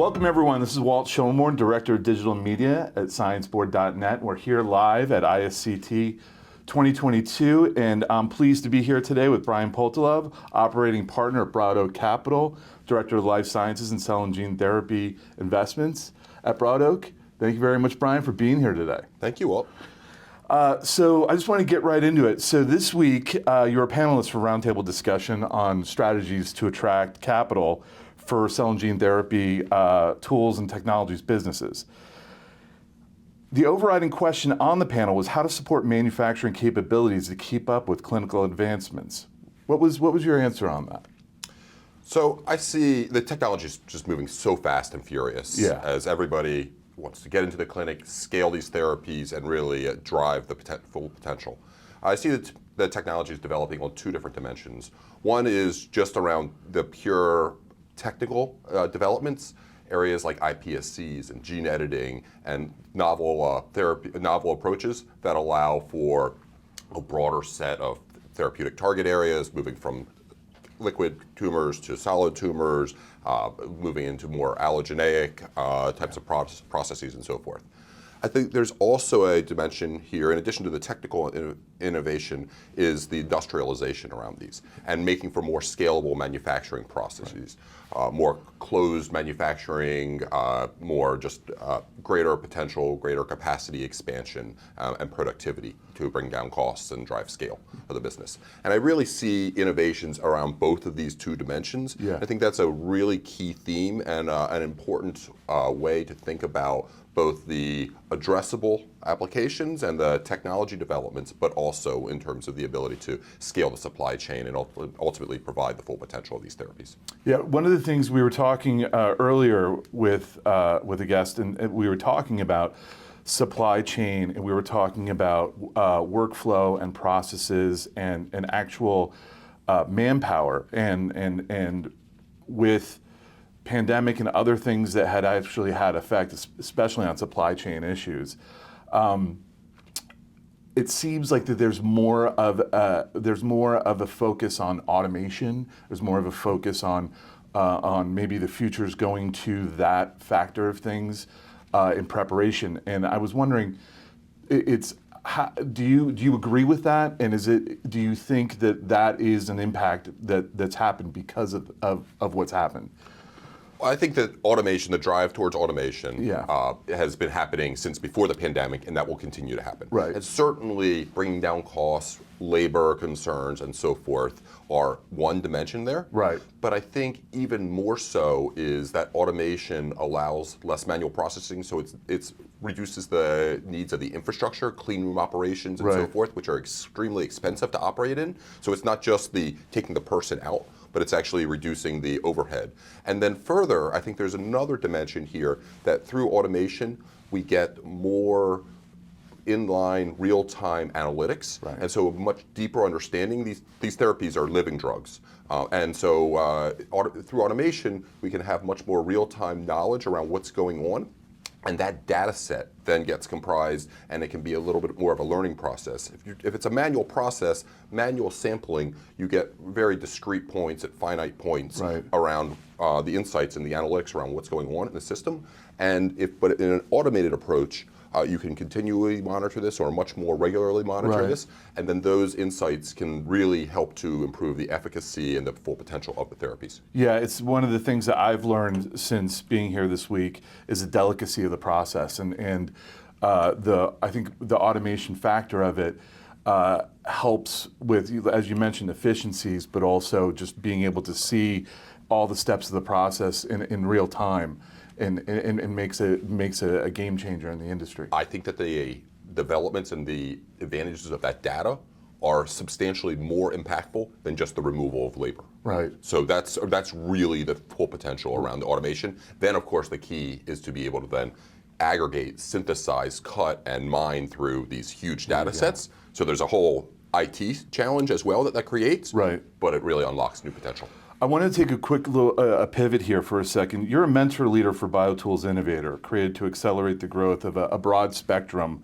Welcome everyone, this is Walt Schoenborn, Director of Digital Media at scienceboard.net. We're here live at ISCT 2022, and I'm pleased to be here today with Bryan Poltilove, Operating Partner at BroadOak Capital, Director of Life Sciences and Cell and Gene Therapy Investments at BroadOak. Thank you very much, Bryan, for being here today. Thank you, Walt. So I just want to get right into it. So this week, you're a panelist for roundtable discussion on strategies to attract capital for cell and gene therapy tools and technologies businesses. The overriding question on the panel was how to support manufacturing capabilities to keep up with clinical advancements. What was your answer on that? So I see the technology is just moving so fast and furious as everybody wants to get into the clinic, scale these therapies, and really drive the full potential. I see that the technology is developing on two different dimensions. One is just around the pure technical developments, areas like iPSCs and gene editing and novel approaches that allow for a broader set of therapeutic target areas, moving from liquid tumors to solid tumors, moving into more allogeneic types of processes and so forth. I think there's also a dimension here, in addition to the technical innovation, is the industrialization around these and making for more scalable manufacturing processes, more closed manufacturing, more just greater potential, greater capacity expansion and productivity to bring down costs and drive scale of the business. And I really see innovations around both of these two dimensions. I think that's a really key theme and an important way to think about both the addressable applications and the technology developments, but also in terms of the ability to scale the supply chain and ultimately provide the full potential of these therapies. Yeah, one of the things we were talking earlier with a guest, and we were talking about supply chain, and we were talking about workflow and processes and actual manpower, and with pandemic and other things that had actually had effect, especially on supply chain issues. It seems like that there's more of a focus on automation. There's more of a focus on maybe the future's going to that factor of things in preparation. And I was wondering, do you agree with that? And do you think that is an impact that's happened because of what's happened? I think that automation, the drive towards automation, has been happening since before the pandemic, and that will continue to happen. Right. And certainly bringing down costs, labor concerns, and so forth are one dimension there. Right. But I think even more so is that automation allows less manual processing, so it reduces the needs of the infrastructure, clean room operations, and so forth, which are extremely expensive to operate in. So it's not just taking the person out, but it's actually reducing the overhead. And then further, I think there's another dimension here that through automation, we get more inline, real-time analytics, and so a much deeper understanding. These therapies are living drugs. And so through automation, we can have much more real-time knowledge around what's going on. And that data set then gets comprised, and it can be a little bit more of a learning process. If it's a manual process, manual sampling, you get very discrete points at finite points around the insights and the analytics around what's going on in the system. But in an automated approach, you can continually monitor this or much more regularly monitor this, and then those insights can really help to improve the efficacy and the full potential of the therapies. Yeah, it's one of the things that I've learned since being here this week is the delicacy of the process, and I think the automation factor of it helps with, as you mentioned, efficiencies, but also just being able to see all the steps of the process in real time. And makes a game changer in the industry. I think that the developments and the advantages of that data are substantially more impactful than just the removal of labor. Right. So that's really the full potential around the automation. Then, of course, the key is to be able to then aggregate, synthesize, cut, and mine through these huge data sets. So there's a whole IT challenge as well that creates. Right. But it really unlocks new potential. I want to take a quick little pivot here for a second. You're a mentor leader for BioTools Innovator, created to accelerate the growth of a broad spectrum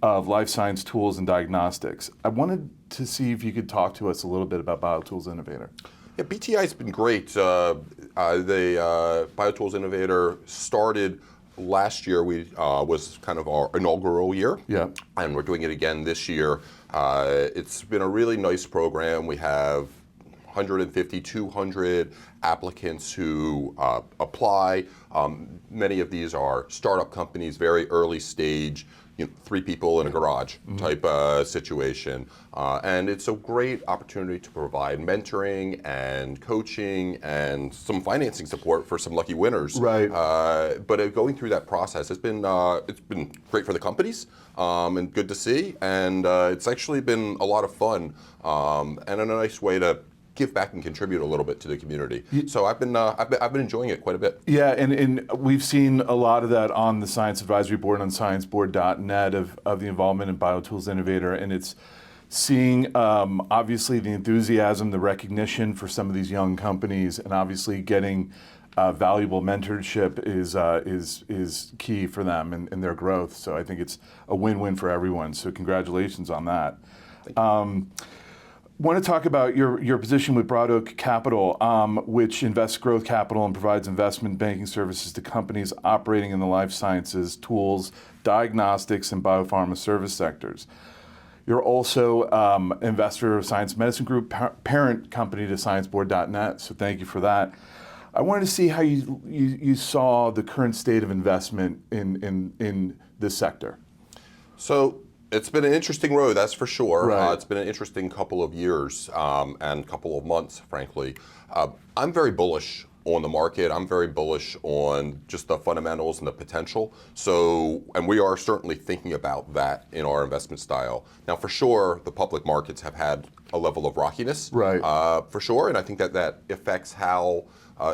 of life science tools and diagnostics. I wanted to see if you could talk to us a little bit about BioTools Innovator. Yeah, BTI has been great. The BioTools Innovator started last year. We was kind of our inaugural year, Yeah. and we're doing it again this year. It's been a really nice program. We have 150, 200 applicants who apply. Many of these are startup companies, very early stage, 3 people in a garage type situation. And it's a great opportunity to provide mentoring and coaching and some financing support for some lucky winners. Right. But going through that process has been it's been great for the companies and good to see. And it's actually been a lot of fun and a nice way to give back and contribute a little bit to the community. So I've been enjoying it quite a bit. Yeah, and we've seen a lot of that on the Science Advisory Board on scienceboard.net of the involvement in BioTools Innovator, and it's seeing obviously the enthusiasm, the recognition for some of these young companies, and obviously getting valuable mentorship is key for them and their growth. So I think it's a win-win for everyone. So congratulations on that. Want to talk about your position with BroadOak Capital, which invests growth capital and provides investment banking services to companies operating in the life sciences, tools, diagnostics, and biopharma service sectors. You're also investor of Science Medicine Group, parent company to scienceboard.net, so thank you for that. I wanted to see how you saw the current state of investment in this sector. So it's been an interesting road, that's for sure. Right. It's been an interesting couple of years and couple of months, frankly. I'm very bullish on the market. I'm very bullish on just the fundamentals and the potential. So, and we are certainly thinking about that in our investment style. Now, for sure, the public markets have had a level of rockiness, Right. For sure, and I think that affects how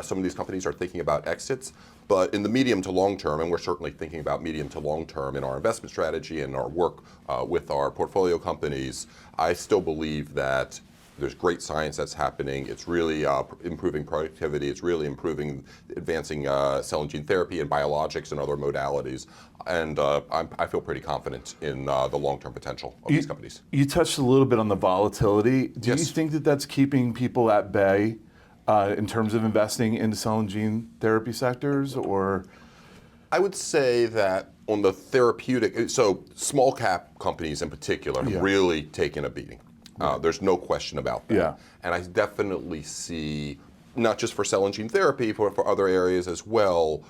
some of these companies are thinking about exits. But in the medium to long term, and we're certainly thinking about medium to long term in our investment strategy and our work with our portfolio companies, I still believe that there's great science that's happening. It's really improving productivity. It's really advancing cell and gene therapy and biologics and other modalities. And I feel pretty confident in the long-term potential of these companies. You touched a little bit on the volatility. Do Yes. you think that that's keeping people at bay in terms of investing into cell and gene therapy sectors, or? I would say that on the therapeutic, so small cap companies in particular have really taken a beating. There's no question about that. Yeah. And I definitely see, not just for cell and gene therapy, for other areas as well,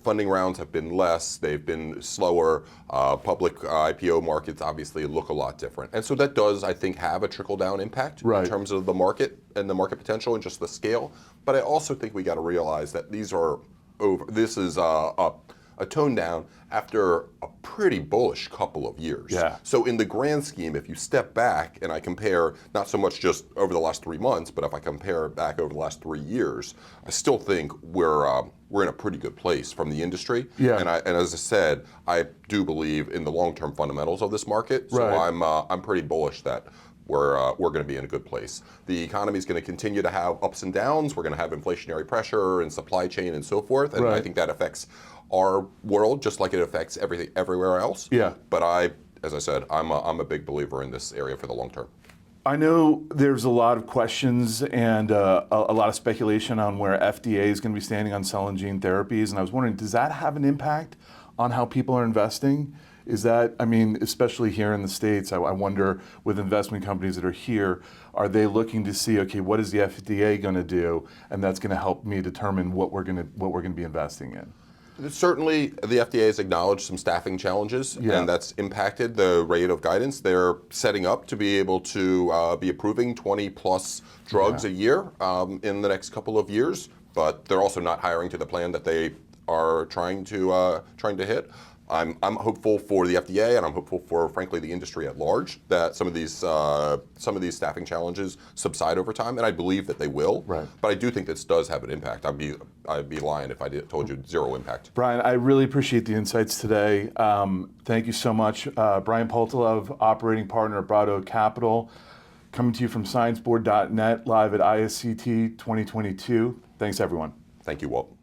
funding rounds have been less, they've been slower, public IPO markets obviously look a lot different. And so that does, I think, have a trickle-down impact Right. in terms of the market and the market potential and just the scale. But I also think we got to realize that these are over. This is a tone down after a pretty bullish couple of years. Yeah. So in the grand scheme, if you step back and I compare not so much just over the last 3 months, but if I compare back over the last 3 years, I still think we're in a pretty good place from the industry. Yeah. And as I said, I do believe in the long-term fundamentals of this market. So Right. I'm pretty bullish that we're going to be in a good place. The economy is going to continue to have ups and downs. We're going to have inflationary pressure and supply chain and so forth. And I Right. think that affects our world just like it affects everything everywhere else. Yeah. But as I said, I'm a big believer in this area for the long term. I know there's a lot of questions and a lot of speculation on where FDA is going to be standing on cell and gene therapies, and I was wondering, does that have an impact on how people are investing? Is that, I mean, especially here in the States, I wonder with investment companies that are here, are they looking to see, okay, what is the FDA going to do, and that's going to help me determine what we're going to be investing in? Certainly, the FDA has acknowledged some staffing challenges, and that's impacted the rate of guidance. They're setting up to be able to be approving 20+ drugs a year in the next couple of years, but they're also not hiring to the plan that they are trying to hit. I'm hopeful for the FDA, and I'm hopeful for, frankly, the industry at large that some of these staffing challenges subside over time, and I believe that they will. Right. But I do think this does have an impact. I'd be lying if I told you zero impact. Brian, I really appreciate the insights today. Thank you so much. Bryan Poltilove, operating partner at BroadOak Capital, coming to you from scienceboard.net, live at ISCT 2022. Thanks, everyone. Thank you, Walt.